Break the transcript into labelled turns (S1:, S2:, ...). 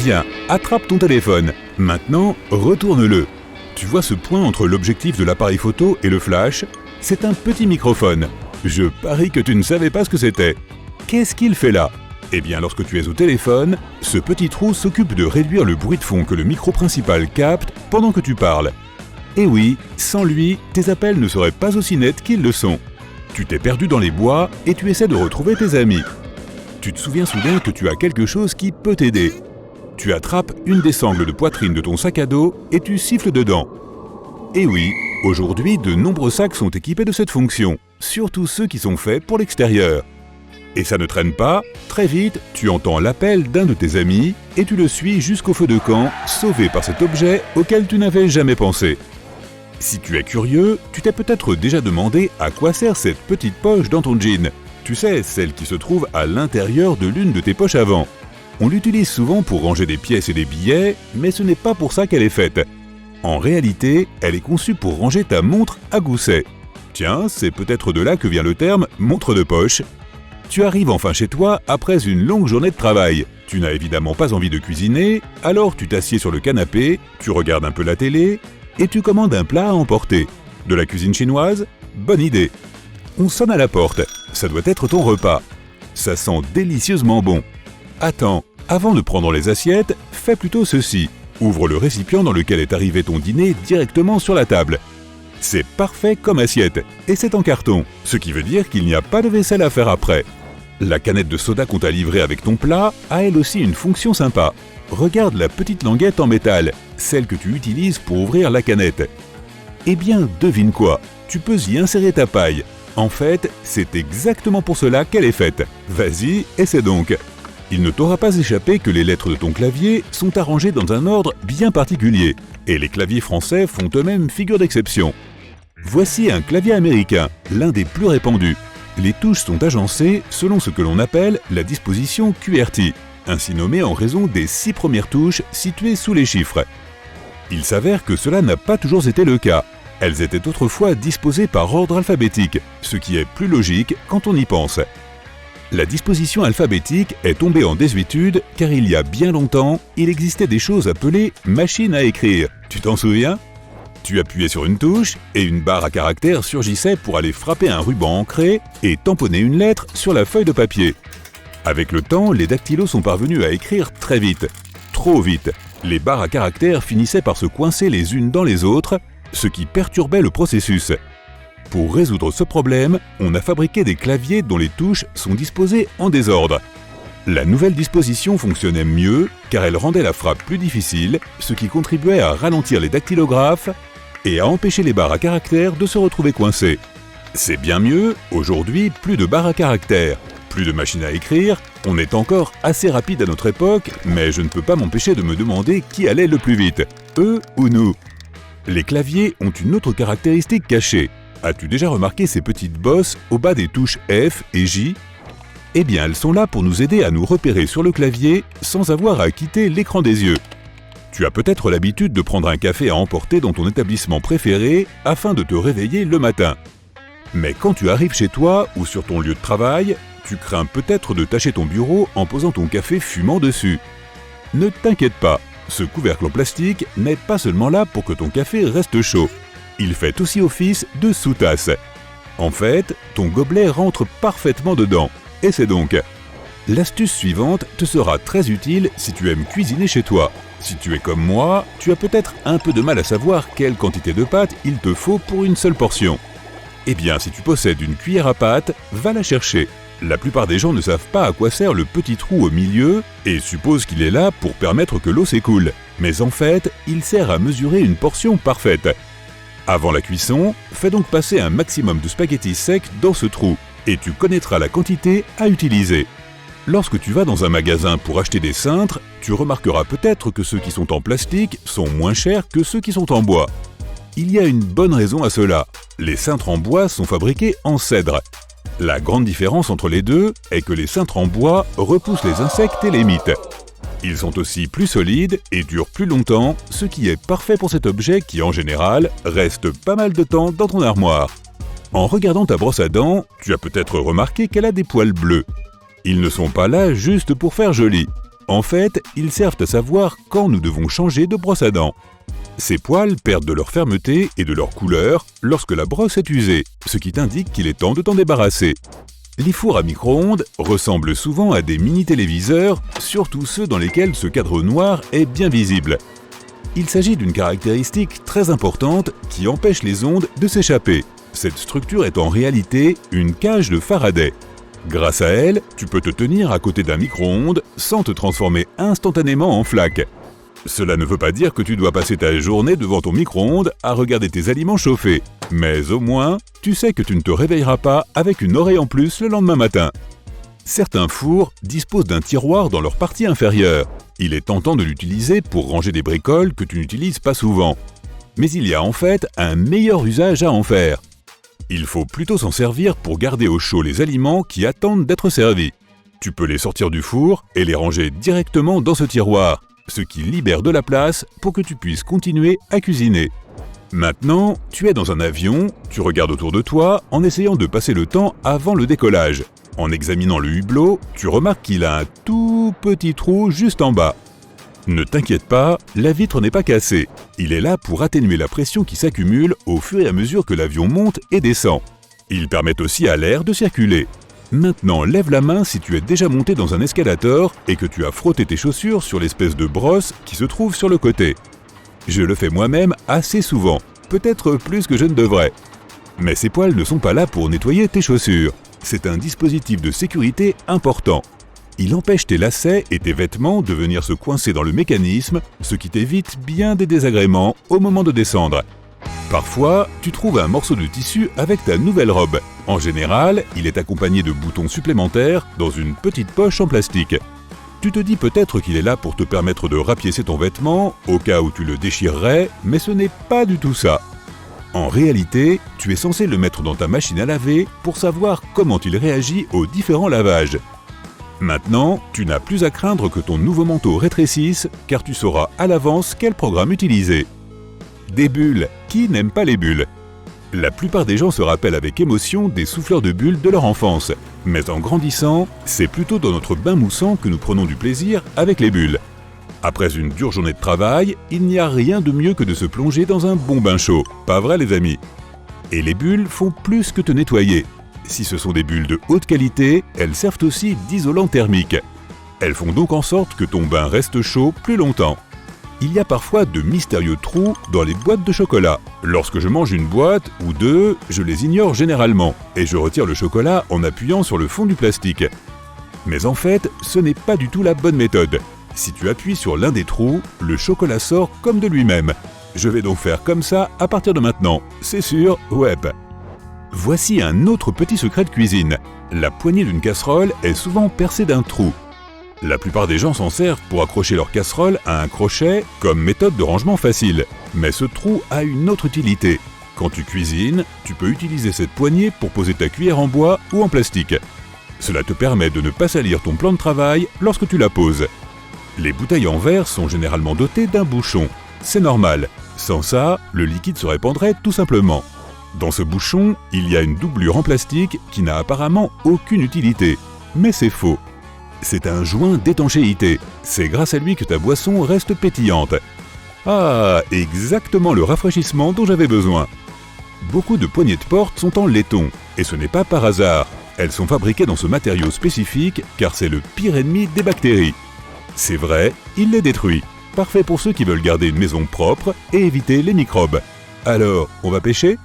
S1: Bien, attrape ton téléphone. Maintenant, retourne-le. Tu vois ce point entre l'objectif de l'appareil photo et le flash? C'est un petit microphone. Je parie que tu ne savais pas ce que c'était. Qu'est-ce qu'il fait là? Eh bien, lorsque tu es au téléphone, ce petit trou s'occupe de réduire le bruit de fond que le micro principal capte pendant que tu parles. Et oui, sans lui, tes appels ne seraient pas aussi nets qu'ils le sont. Tu t'es perdu dans les bois et tu essaies de retrouver tes amis. Tu te souviens soudain que tu as quelque chose qui peut t'aider. Tu attrapes une des sangles de poitrine de ton sac à dos et tu siffles dedans. Et oui, aujourd'hui, de nombreux sacs sont équipés de cette fonction, surtout ceux qui sont faits pour l'extérieur. Et ça ne traîne pas, très vite, tu entends l'appel d'un de tes amis et tu le suis jusqu'au feu de camp, sauvé par cet objet auquel tu n'avais jamais pensé. Si tu es curieux, tu t'es peut-être déjà demandé à quoi sert cette petite poche dans ton jean. Tu sais, celle qui se trouve à l'intérieur de l'une de tes poches avant. On l'utilise souvent pour ranger des pièces et des billets, mais ce n'est pas pour ça qu'elle est faite. En réalité, elle est conçue pour ranger ta montre à gousset. Tiens, c'est peut-être de là que vient le terme « montre de poche ». Tu arrives enfin chez toi après une longue journée de travail. Tu n'as évidemment pas envie de cuisiner, alors tu t'assieds sur le canapé, tu regardes un peu la télé et tu commandes un plat à emporter. De la cuisine chinoise? Bonne idée. On sonne à la porte. Ça doit être ton repas. Ça sent délicieusement bon. Attends, avant de prendre les assiettes, fais plutôt ceci. Ouvre le récipient dans lequel est arrivé ton dîner directement sur la table. C'est parfait comme assiette, et c'est en carton, ce qui veut dire qu'il n'y a pas de vaisselle à faire après. La canette de soda qu'on t'a livrée avec ton plat a elle aussi une fonction sympa. Regarde la petite languette en métal, celle que tu utilises pour ouvrir la canette. Eh bien, devine quoi, tu peux y insérer ta paille. En fait, c'est exactement pour cela qu'elle est faite. Vas-y, essaie donc. Il ne t'aura pas échappé que les lettres de ton clavier sont arrangées dans un ordre bien particulier, et les claviers français font eux-mêmes figure d'exception. Voici un clavier américain, l'un des plus répandus. Les touches sont agencées selon ce que l'on appelle la disposition QWERTY, ainsi nommée en raison des 6 premières touches situées sous les chiffres. Il s'avère que cela n'a pas toujours été le cas. Elles étaient autrefois disposées par ordre alphabétique, ce qui est plus logique quand on y pense. La disposition alphabétique est tombée en désuétude car il y a bien longtemps, il existait des choses appelées machines à écrire. Tu t'en souviens? Tu appuyais sur une touche et une barre à caractères surgissait pour aller frapper un ruban ancré et tamponner une lettre sur la feuille de papier. Avec le temps, les dactylos sont parvenus à écrire très vite. Trop vite. Les barres à caractères finissaient par se coincer les unes dans les autres, ce qui perturbait le processus. Pour résoudre ce problème, on a fabriqué des claviers dont les touches sont disposées en désordre. La nouvelle disposition fonctionnait mieux car elle rendait la frappe plus difficile, ce qui contribuait à ralentir les dactylographes et à empêcher les barres à caractères de se retrouver coincées. C'est bien mieux, aujourd'hui plus de barres à caractères, plus de machines à écrire, on est encore assez rapide à notre époque, mais je ne peux pas m'empêcher de me demander qui allait le plus vite, eux ou nous. Les claviers ont une autre caractéristique cachée. As-tu déjà remarqué ces petites bosses au bas des touches F et J? Eh bien, elles sont là pour nous aider à nous repérer sur le clavier sans avoir à quitter l'écran des yeux. Tu as peut-être l'habitude de prendre un café à emporter dans ton établissement préféré afin de te réveiller le matin. Mais quand tu arrives chez toi ou sur ton lieu de travail, tu crains peut-être de tacher ton bureau en posant ton café fumant dessus. Ne t'inquiète pas, ce couvercle en plastique n'est pas seulement là pour que ton café reste chaud. Il fait aussi office de sous-tasse. En fait, ton gobelet rentre parfaitement dedans. Et c'est donc. L'astuce suivante te sera très utile si tu aimes cuisiner chez toi. Si tu es comme moi, tu as peut-être un peu de mal à savoir quelle quantité de pâte il te faut pour une seule portion. Eh bien, si tu possèdes une cuillère à pâte, va la chercher. La plupart des gens ne savent pas à quoi sert le petit trou au milieu et supposent qu'il est là pour permettre que l'eau s'écoule. Mais en fait, il sert à mesurer une portion parfaite. Avant la cuisson, fais donc passer un maximum de spaghettis secs dans ce trou et tu connaîtras la quantité à utiliser. Lorsque tu vas dans un magasin pour acheter des cintres, tu remarqueras peut-être que ceux qui sont en plastique sont moins chers que ceux qui sont en bois. Il y a une bonne raison à cela. Les cintres en bois sont fabriqués en cèdre. La grande différence entre les deux est que les cintres en bois repoussent les insectes et les mites. Ils sont aussi plus solides et durent plus longtemps, ce qui est parfait pour cet objet qui, en général, reste pas mal de temps dans ton armoire. En regardant ta brosse à dents, tu as peut-être remarqué qu'elle a des poils bleus. Ils ne sont pas là juste pour faire joli. En fait, ils servent à savoir quand nous devons changer de brosse à dents. Ces poils perdent de leur fermeté et de leur couleur lorsque la brosse est usée, ce qui t'indique qu'il est temps de t'en débarrasser. Les fours à micro-ondes ressemblent souvent à des mini-téléviseurs, surtout ceux dans lesquels ce cadre noir est bien visible. Il s'agit d'une caractéristique très importante qui empêche les ondes de s'échapper. Cette structure est en réalité une cage de Faraday. Grâce à elle, tu peux te tenir à côté d'un micro-ondes sans te transformer instantanément en flaque. Cela ne veut pas dire que tu dois passer ta journée devant ton micro-ondes à regarder tes aliments chauffer, mais au moins, tu sais que tu ne te réveilleras pas avec une oreille en plus le lendemain matin. Certains fours disposent d'un tiroir dans leur partie inférieure. Il est tentant de l'utiliser pour ranger des bricoles que tu n'utilises pas souvent. Mais il y a en fait un meilleur usage à en faire. Il faut plutôt s'en servir pour garder au chaud les aliments qui attendent d'être servis. Tu peux les sortir du four et les ranger directement dans ce tiroir, ce qui libère de la place pour que tu puisses continuer à cuisiner. Maintenant, tu es dans un avion, tu regardes autour de toi en essayant de passer le temps avant le décollage. En examinant le hublot, tu remarques qu'il a un tout petit trou juste en bas. Ne t'inquiète pas, la vitre n'est pas cassée. Il est là pour atténuer la pression qui s'accumule au fur et à mesure que l'avion monte et descend. Il permet aussi à l'air de circuler. Maintenant, lève la main si tu es déjà monté dans un escalator et que tu as frotté tes chaussures sur l'espèce de brosse qui se trouve sur le côté. Je le fais moi-même assez souvent, peut-être plus que je ne devrais. Mais ces poils ne sont pas là pour nettoyer tes chaussures. C'est un dispositif de sécurité important. Il empêche tes lacets et tes vêtements de venir se coincer dans le mécanisme, ce qui t'évite bien des désagréments au moment de descendre. Parfois, tu trouves un morceau de tissu avec ta nouvelle robe. En général, il est accompagné de boutons supplémentaires dans une petite poche en plastique. Tu te dis peut-être qu'il est là pour te permettre de rapiécer ton vêtement, au cas où tu le déchirerais, mais ce n'est pas du tout ça. En réalité, tu es censé le mettre dans ta machine à laver pour savoir comment il réagit aux différents lavages. Maintenant, tu n'as plus à craindre que ton nouveau manteau rétrécisse, car tu sauras à l'avance quel programme utiliser. Des bulles, qui n'aime pas les bulles? La plupart des gens se rappellent avec émotion des souffleurs de bulles de leur enfance, mais en grandissant, c'est plutôt dans notre bain moussant que nous prenons du plaisir avec les bulles. Après une dure journée de travail, il n'y a rien de mieux que de se plonger dans un bon bain chaud, pas vrai les amis? Et les bulles font plus que te nettoyer. Si ce sont des bulles de haute qualité, elles servent aussi d'isolant thermique. Elles font donc en sorte que ton bain reste chaud plus longtemps. Il y a parfois de mystérieux trous dans les boîtes de chocolat. Lorsque je mange une boîte ou deux, je les ignore généralement et je retire le chocolat en appuyant sur le fond du plastique. Mais en fait, ce n'est pas du tout la bonne méthode. Si tu appuies sur l'un des trous, le chocolat sort comme de lui-même. Je vais donc faire comme ça à partir de maintenant. C'est sûr, web. Voici un autre petit secret de cuisine. La poignée d'une casserole est souvent percée d'un trou. La plupart des gens s'en servent pour accrocher leur casserole à un crochet comme méthode de rangement facile. Mais ce trou a une autre utilité. Quand tu cuisines, tu peux utiliser cette poignée pour poser ta cuillère en bois ou en plastique. Cela te permet de ne pas salir ton plan de travail lorsque tu la poses. Les bouteilles en verre sont généralement dotées d'un bouchon. C'est normal. Sans ça, le liquide se répandrait tout simplement. Dans ce bouchon, il y a une doublure en plastique qui n'a apparemment aucune utilité. Mais c'est faux. C'est un joint d'étanchéité. C'est grâce à lui que ta boisson reste pétillante. Ah, exactement le rafraîchissement dont j'avais besoin. Beaucoup de poignées de porte sont en laiton, et ce n'est pas par hasard. Elles sont fabriquées dans ce matériau spécifique car c'est le pire ennemi des bactéries. C'est vrai, il les détruit. Parfait pour ceux qui veulent garder une maison propre et éviter les microbes. Alors, on va pêcher ?